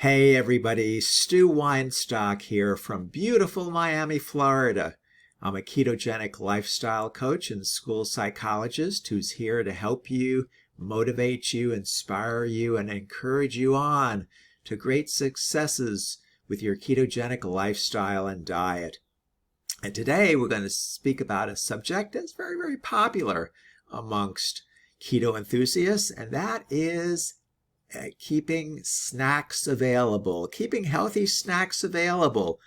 Hey everybody, Stu Weinstock here from beautiful Miami, Florida. I'm a ketogenic lifestyle coach and school psychologist who's here to help you, motivate you, inspire you, and encourage you on to great successes with your ketogenic lifestyle and diet. And today we're going to speak about a subject that's very, very popular amongst keto enthusiasts, and that is keeping snacks available, keeping healthy snacks available.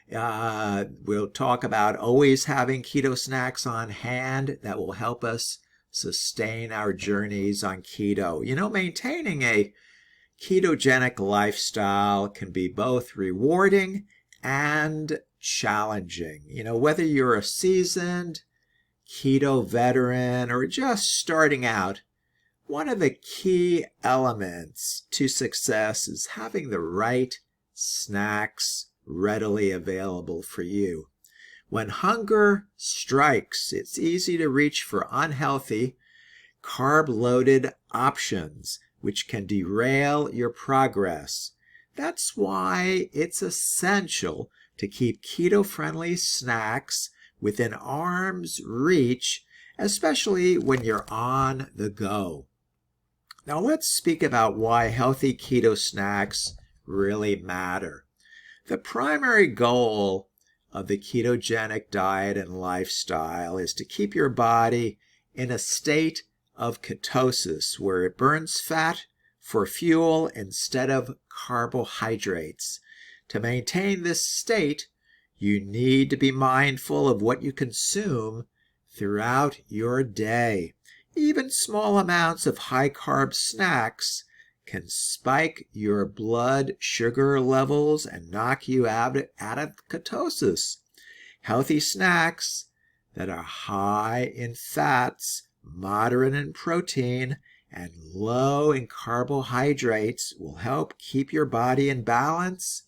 We'll talk about always having keto snacks on hand that will help us sustain our journeys on keto. You know, maintaining a ketogenic lifestyle can be both rewarding and challenging. You know, whether you're a seasoned keto veteran or just starting out, one of the key elements to success is having the right snacks readily available for you. When hunger strikes, it's easy to reach for unhealthy, carb-loaded options, which can derail your progress. That's why it's essential to keep keto-friendly snacks within arm's reach, especially when you're on the go. Now let's speak about why healthy keto snacks really matter. The primary goal of the ketogenic diet and lifestyle is to keep your body in a state of ketosis, where it burns fat for fuel instead of carbohydrates. To maintain this state, you need to be mindful of what you consume throughout your day. Even small amounts of high-carb snacks can spike your blood sugar levels and knock you out of ketosis. Healthy snacks that are high in fats, moderate in protein, and low in carbohydrates will help keep your body in balance,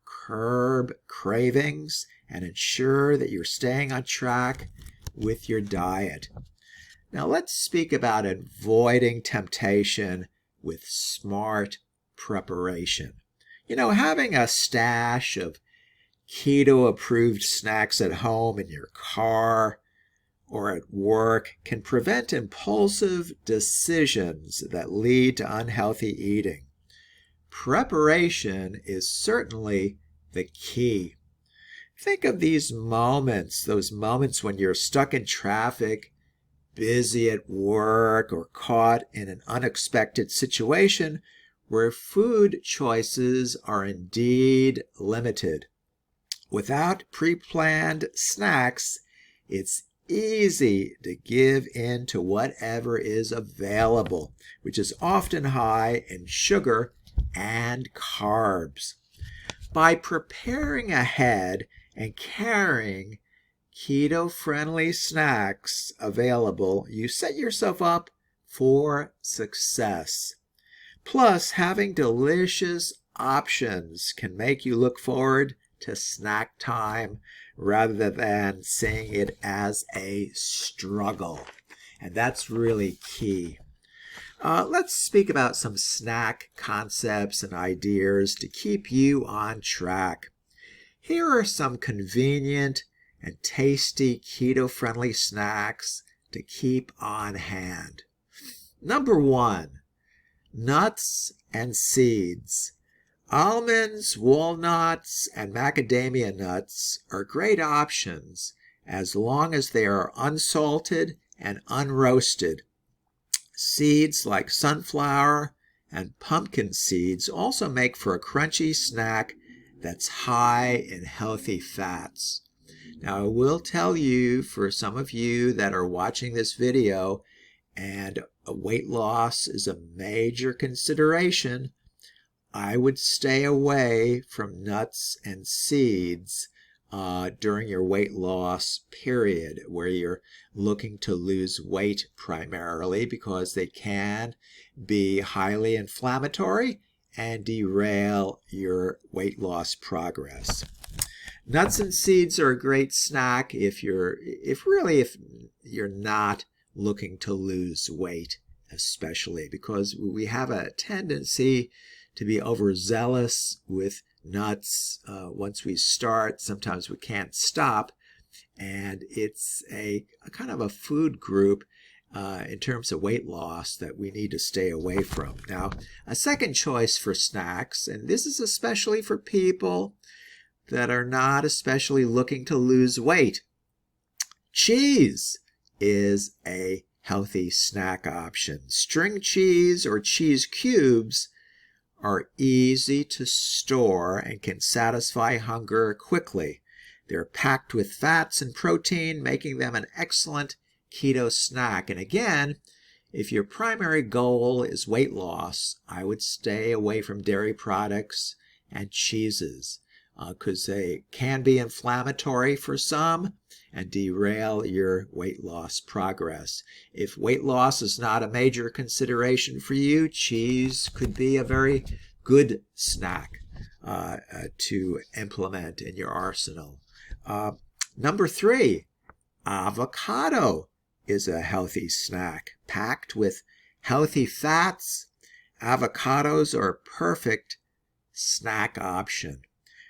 curb cravings, and ensure that you're staying on track with your diet. Now let's speak about avoiding temptation with smart preparation. You know, having a stash of keto-approved snacks at home, in your car, or at work can prevent impulsive decisions that lead to unhealthy eating. Preparation is certainly the key. Think of these moments, those moments when you're stuck in traffic, busy at work, or caught in an unexpected situation where food choices are indeed limited. Without pre-planned snacks, it's easy to give in to whatever is available, which is often high in sugar and carbs. By preparing ahead and carrying keto-friendly snacks available, you set yourself up for success. Plus, having delicious options can make you look forward to snack time rather than seeing it as a struggle. And that's really key. Let's speak about some snack concepts and ideas to keep you on track. Here are some convenient and tasty keto-friendly snacks to keep on hand. Number 1, nuts and seeds. Almonds, walnuts, and macadamia nuts are great options as long as they are unsalted and unroasted. Seeds like sunflower and pumpkin seeds also make for a crunchy snack that's high in healthy fats. Now, I will tell you, for some of you that are watching this video and weight loss is a major consideration, I would stay away from nuts and seeds during your weight loss period, where you're looking to lose weight primarily, because they can be highly inflammatory and derail your weight loss progress. Nuts and seeds are a great snack if you're not looking to lose weight, especially because we have a tendency to be overzealous with nuts. Once we start, sometimes we can't stop. And it's a kind of a food group in terms of weight loss that we need to stay away from. Now, a second choice for snacks, and this is especially for people that are not especially looking to lose weight. Cheese is a healthy snack option. String cheese or cheese cubes are easy to store and can satisfy hunger quickly. They're packed with fats and protein, making them an excellent keto snack. And again, if your primary goal is weight loss, I would stay away from dairy products and cheeses because they can be inflammatory for some and derail your weight loss progress. If weight loss is not a major consideration for you, cheese could be a very good snack to implement in your arsenal. Number 3, avocado is a healthy snack. Packed with healthy fats, avocados are a perfect snack option.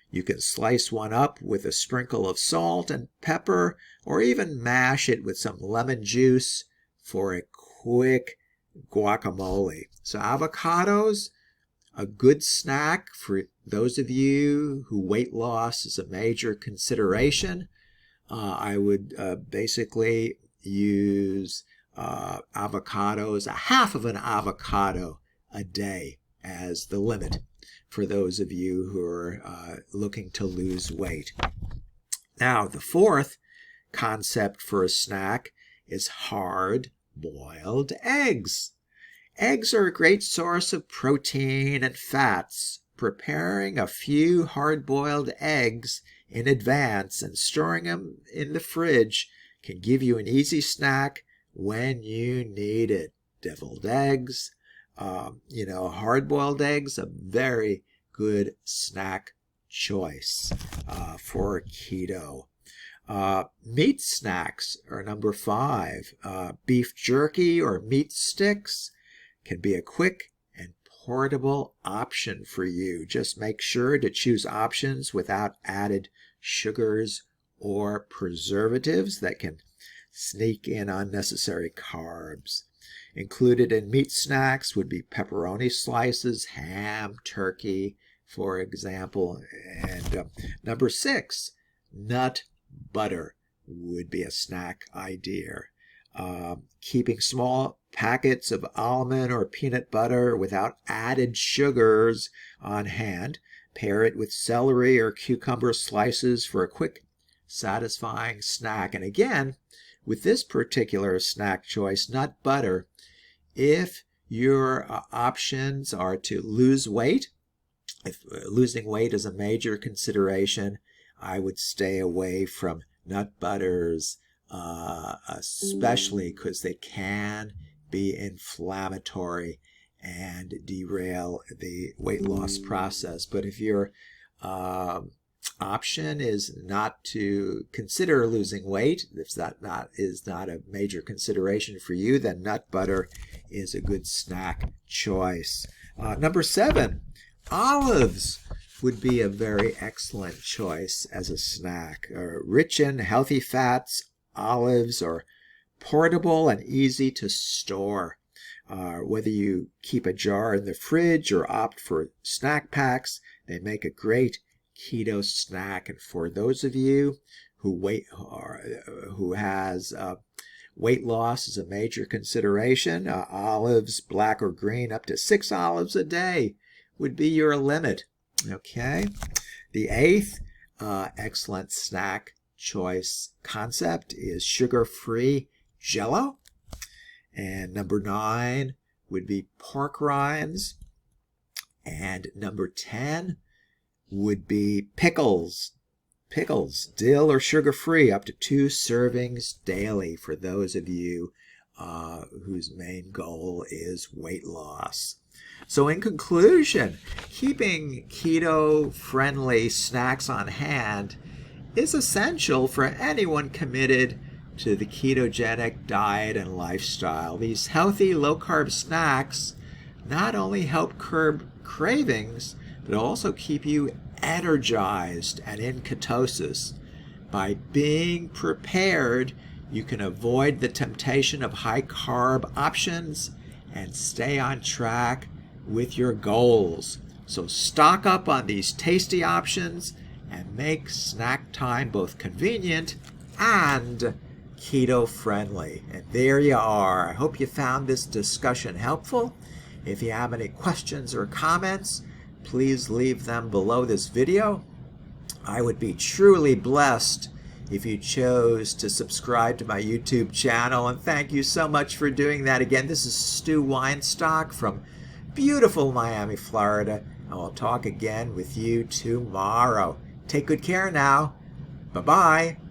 You can slice one up with a sprinkle of salt and pepper, or even mash it with some lemon juice for a quick guacamole. So avocados, a good snack for those of you who weight loss is a major consideration. I would basically use avocados, a half of an avocado a day as the limit for those of you who are looking to lose weight. Now, the fourth concept for a snack is hard-boiled eggs. Eggs are a great source of protein and fats. Preparing a few hard-boiled eggs in advance and storing them in the fridge can give you an easy snack when you need it. Deviled eggs, hard-boiled eggs, a very good snack choice for keto. Meat snacks are number 5. Beef jerky or meat sticks can be a quick and portable option for you. Just make sure to choose options without added sugars or preservatives that can sneak in unnecessary carbs. Included in meat snacks would be pepperoni slices, ham, turkey, for example. And number 6, nut butter would be a snack idea. Keeping small packets of almond or peanut butter without added sugars on hand. Pair it with celery or cucumber slices for a quick, satisfying snack. And again, with this particular snack choice, nut butter, if your options are to lose weight, if losing weight is a major consideration, I would stay away from nut butters, especially because they can be inflammatory and derail the weight loss process. But if your option is not to consider losing weight, if that is not a major consideration for you, then nut butter is a good snack choice. Number 7, olives would be a very excellent choice as a snack. Rich in healthy fats, olives are portable and easy to store. Whether you keep a jar in the fridge or opt for snack packs, they make a great keto snack. And for those of you who has weight loss is a major consideration, olives, black or green, up to 6 olives a day would be your limit. Okay. The 8th excellent snack choice concept is sugar-free Jell-O. And number 9 would be pork rinds. And number 10 would be pickles. Pickles, dill or sugar-free, up to 2 servings daily for those of you whose main goal is weight loss. So in conclusion, keeping keto-friendly snacks on hand is essential for anyone committed to the ketogenic diet and lifestyle. These healthy low-carb snacks not only help curb cravings, but also keep you energized and in ketosis. By being prepared, you can avoid the temptation of high-carb options and stay on track with your goals. So stock up on these tasty options and make snack time both convenient and keto-friendly. And there you are. I hope you found this discussion helpful. If you have any questions or comments, please leave them below this video. I would be truly blessed if you chose to subscribe to my YouTube channel, and thank you so much for doing that. Again, this is Stu Weinstock from beautiful Miami, Florida, and we'll talk again with you tomorrow. Take good care now. Bye-bye.